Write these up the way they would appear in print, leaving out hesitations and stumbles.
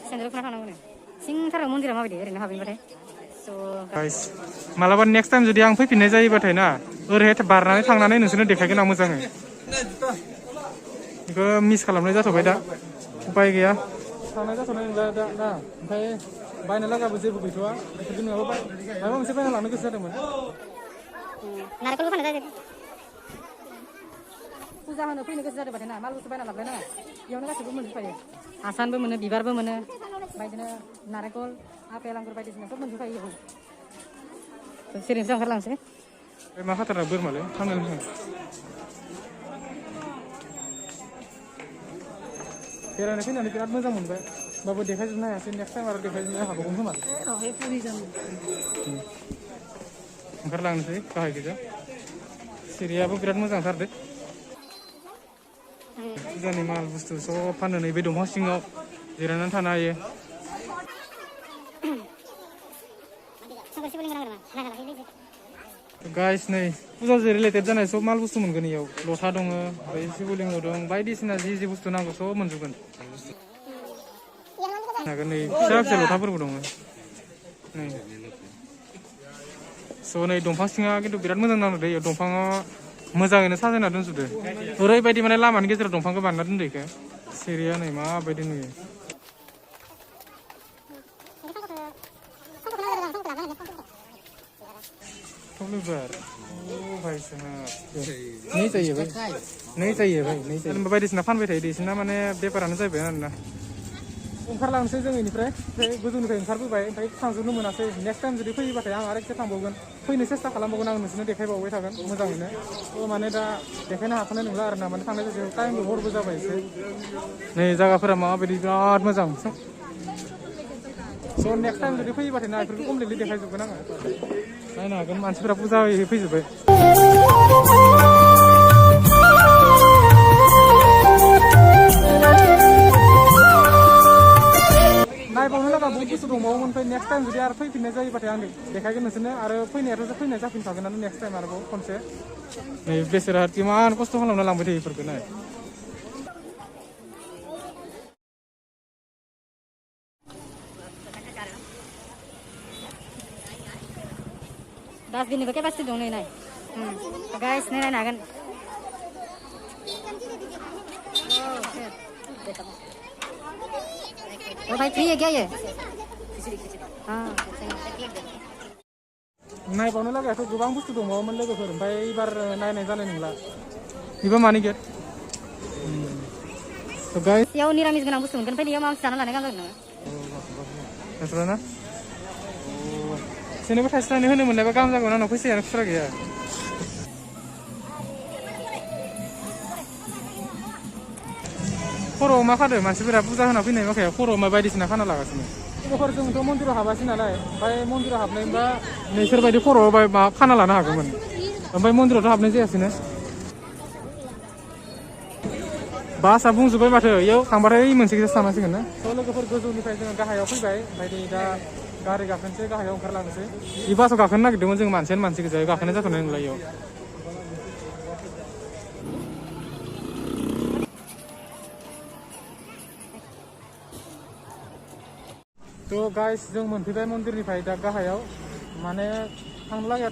सेन्देल खना थांनांगौ सिंथाराव मन्दिरा माबायदि ओरैनो हाबैबाथाय गाइस मालाबा नेक्स्ट टाइम जुदि आं फैफिननाय जायोबाथाय ना ओरैहाय बारनानै थांनानै नोंसोरनो देखायगोन आं मोजाङै बेखौ मिस खालामनाय जाथ'बाय दा उपाय गैया थांनाय जाथ'नाय नंला दा ना ओमफ्राय बायनो लागाबो जेबो गैथ'वा बेफोरखौ नङाबा माबा मोनसे बायना लानो गोसो जादोंमोन नारेंखलबो फाननाय जायो फुजा होनो फैनो गोसो जादोंबाथाय ना माल बुस्थु बायना लाबोनाङा बेयावनो गासैबो मोनजोबखायो आसानबो मोनो बिबारबो मोनो बायदिनो नारेंखल आपेल आंगुर बायदिसिना सब मोनजोबखायो बेयाव सिरिनोसो ओंखारलांसै मा खाथारा बोरमालै थांनो बेरायनो फैनानै बिराद मोजां मोनबाय होमबाबो देखायजोबनो हायासै नेक्स्ट टाइम आरो देखायजोबनो हाबावगोन खोमा ओंखारलांनोसै गाहाय गोजा सिरियाबो बिराद मोजांथार दे फुजानि माल बुस्थु सब फानो नै बे दंफां सिङाव जिरायनानै थानो हायो गाइस नै फुजाजों रिलेटेड जानाय सब माल बुस्थु मोनगोन इयाव लथा दङ ओमफ्राय शिवलिंग दं बायदिसिना जि बुस्थु नांगौ सब मोनजोबगोन नै फिसा फिसा लथाफोरबो दङ नै स' नै दंफां सिङा खिन्थु बिराद मोजां नांदों इयाव दंफाङा मोजाङैनो साजायना दोनजोबदो ओरैबायदि माने लामानि गेजेराव दंफांखौ बानायना दोनदो इखो सिरिया नै माबायदि नुयो Toliver, भाई नहीं चाहिए भाई नहीं चाहिए भाई नहीं चाहिए बायदिसिना फानबाय थायो बिसोरना माने बेफारानो जाहैबाय आरोना ओंखारलांसै जों इनिफ्राय गोजौनिफ्राय ओंखारबोबाय ओमफ्राय थांजोबनो मोनासै नेक्स्ट टाइम जुदि फैयोबाथाय आं आरो खेबसे थांबावगोन फैनो सेस्था खालामबावगोन आं नोंसोरनो देखायबावबाय थागोन मोजाङैनो थ' माने दा देखायनो हाथ'नाय नंला आरोना माने थांनाय जायगायाव टाइमबो हरबो जाबाय एसे नै जायगाफोरा माबायदि बिराद मोजां स' नेक्स्ट टाइम जुदि फैयोबाथाय ना बेफोरखौ कमप्लिटलि देखायजोबगोन आङो नायनो हागोन मानसिफोरा फुजा होयै फैजोब्बाय नायबावनो लागा बहुत बुस्थु दंबावोमोन ओमफ्राय नेक्स्ट टाइम जुदि आरो फैफिननाय जायोबाथाय आं देखायगोन नोंसोरनो आरो फैनायाथ' फैनाय जाफिनखागोनानो नेक्स्ट टाइम आरोबाव खनसे नै बेसोरा इमान खस्थ' खालामना लांबाय थायो बेफोरखौ नाय डास्टबिननिबो केपासिटि दं नै नाय गाइस नै नायनो हागोन भाई फ्री है क्या ये हाँ नायबावनो लागायाथ' गोबां बुस्थु दंबावोमोन लोगोफोर ओमफ्राय एबार नायनाय जानाय नंला बेबो मानि गेट याव निरामिस गोनां बुस्थु मोनगोन ओमफ्राय याव माबा जाना लानाय गाहाम जागोन नोङो ना जेनेबा थाइसे थाइनै होनो मोननायबा गाहाम जागौमोन आंनाव फैसायानो खुस्रा गैया खर'आव मा खादो मानसिफोरा फुजा होना फैनाय माखाया खर'आव मा बायदिसिना खाना लागासिनो लोगोफोर जोंथ' मन्दिराव हाबासै नालाय ओमफ्राय मन्दिराव हाबनायबा नोंसोरबायदि खर'आव मा खाना लानो हागौमोन ओमफ्राय मन्दिरावथ' हाबनाय जायासैनो बासआ बुंजोब्बाय माथो इयाव थांबाथाय मोनसेखौसो थांनांसिगोन ना थ' लोगोफोर गोजौनिफ्राय जोङो गाहायाव फैबाय ओमफ्राय दा गारि गाखोनोसै गाहायाव ओंखारलांनोसै इ बासाव गाखोनो नागिरदोंमोन जों मानसियानो मानसि गोजा गाखोनाय जाथ'नाय नंला इयाव थ' गाइस जों मोनफैबाय मन्दिरनिफ्राय दा गाहायाव माने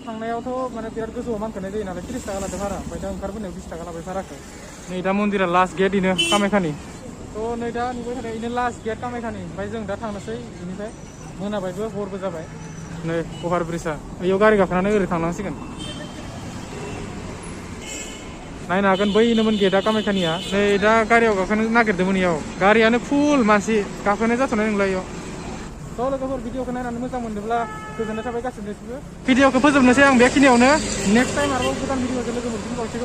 थांनायावथ' माने बिराद गोजौआव मानखोनाय जायो नालाय 30 थाखा लादों भारा ओमफ्राय दा ओंखारबोनायाव 20 थाखा लाबाय भाराखौ नै दा मन्दिरा लास्ट गेट इनो कामाख्यानि थ' नै दा नुबाय थानाय इनो लास्ट गेट कामाख्यानि ओमफ्राय जों दा थांनोसै बेनिफ्राय मोनाबायबो हरबो जाबाय नै अभार ब्रिजआ इयाव गारि गाखोनानै ओरै थांनांसिगोन नायनो हागोन बैनोमोन गेटआ कामाख्यानिया नै दा गारियाव गाखोनो नागिरदोंमोन इयाव गारियानो फुल मानसि गाखोनाय जाथ'नाय नंला इयाव थ' लोगोफोर भिडिअखौ नायनानै मोजां मोनदोंब्ला गोजोननाय थाबाय गासिबो भिडिअखौ फोजोबनोसै आं बेखिनियावनो नेक्स्ट टाइम आरोबाव गोदान भिडिअजों लोगो मोनफिनबावसिगोन